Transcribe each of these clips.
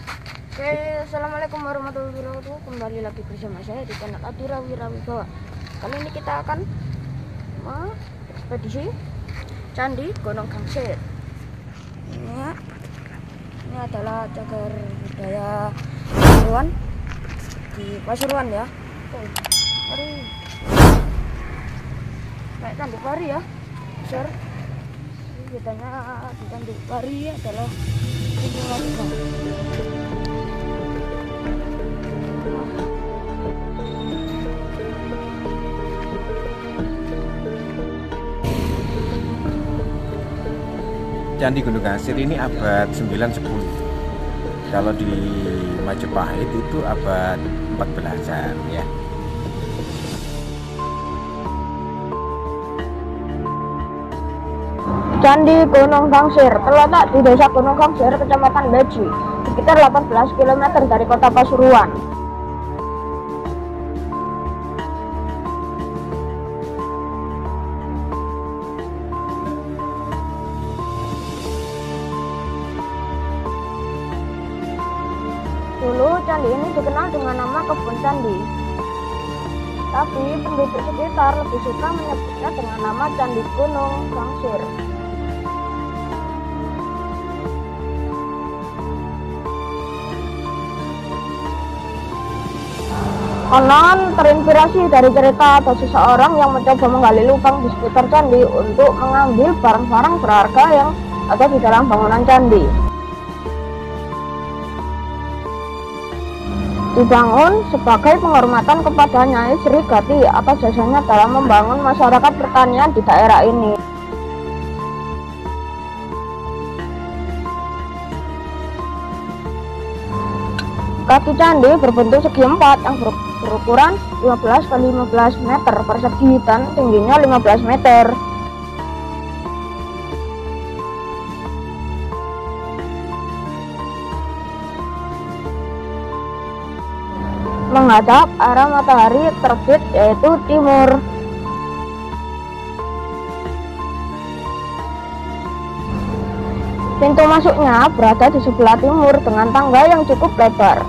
Oke, assalamualaikum warahmatullahi wabarakatuh. Kembali lagi bersama saya di channel Adira Wirawibawa. Kali ini kita akan ekspedisi Candi Gunung Gangsir. Ini adalah cagar budaya Pasuruan di Pasuruan ya. Mari kayak Candi Pari ya, besar. Bedanya di Candi Pari adalah lingkungan. Candi Gunung Gangsir ini abad 9-10. Kalau di Majapahit itu abad 14-an ya. Candi Gunung Gangsir terletak di Desa Gunung Gangsir, Kecamatan Beji, sekitar 18 km dari kota Pasuruan. Dulu candi ini dikenal dengan nama Kebun Candi, tapi penduduk sekitar lebih suka menyebutnya dengan nama Candi Gunung Gangsir. Konon terinspirasi dari cerita ada seseorang yang mencoba menggali lubang di sekitar candi untuk mengambil barang-barang berharga yang ada di dalam bangunan candi. Dibangun sebagai penghormatan kepada Nyai Sri Gati atas jasanya dalam membangun masyarakat pertanian di daerah ini. Kaki candi berbentuk segi empat yang berukuran 15 x 15 meter persegi dan tingginya 15 meter. Menghadap arah matahari terbit yaitu timur. Pintu masuknya berada di sebelah timur dengan tangga yang cukup lebar.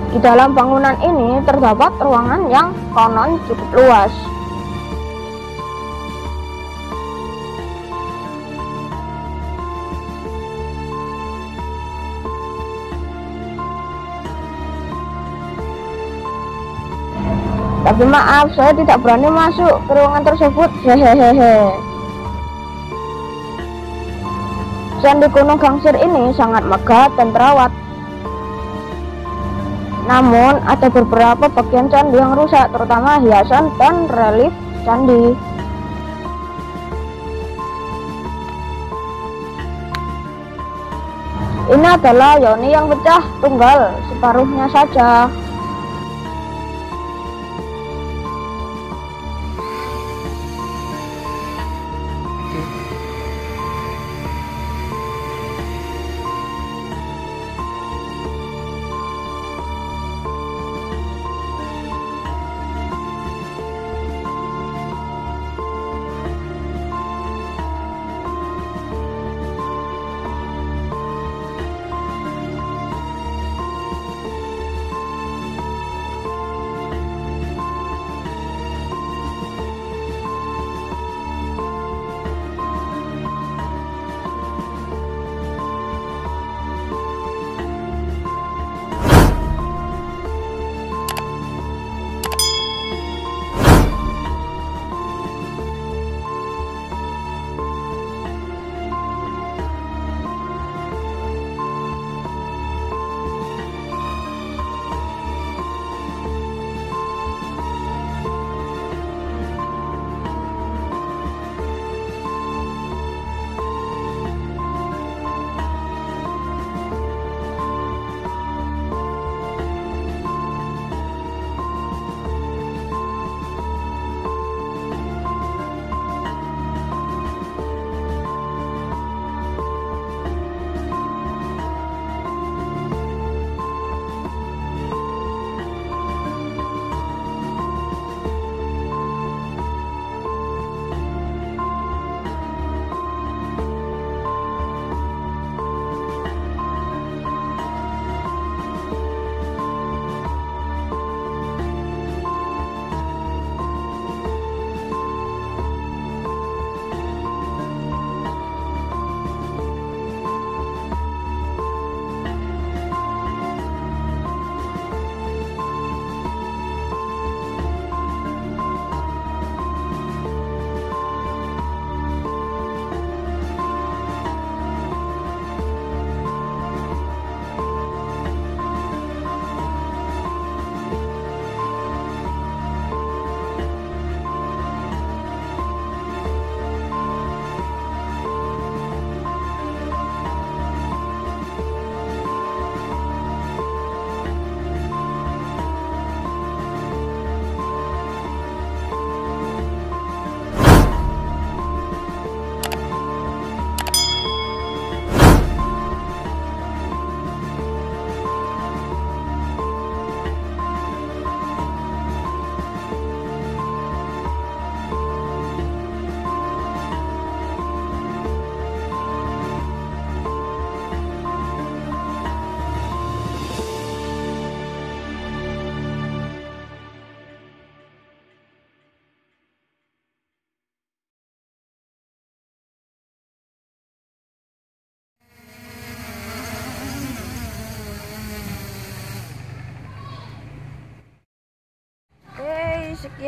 Di dalam bangunan ini terdapat ruangan yang konon cukup luas. Tapi maaf, saya tidak berani masuk ke ruangan tersebut. Hehehe. Candi Gunung Gangsir ini sangat megah dan terawat. Namun ada beberapa bagian candi yang rusak, terutama hiasan dan relief candi. Ini adalah yoni yang pecah tunggal, separuhnya saja.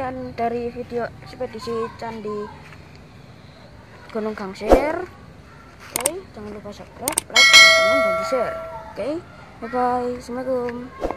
sekian dari video ekspedisi Candi Gunung Gangsir. Oke, jangan lupa subscribe, like, komen, dan di share. Oke, bye bye. Assalamualaikum.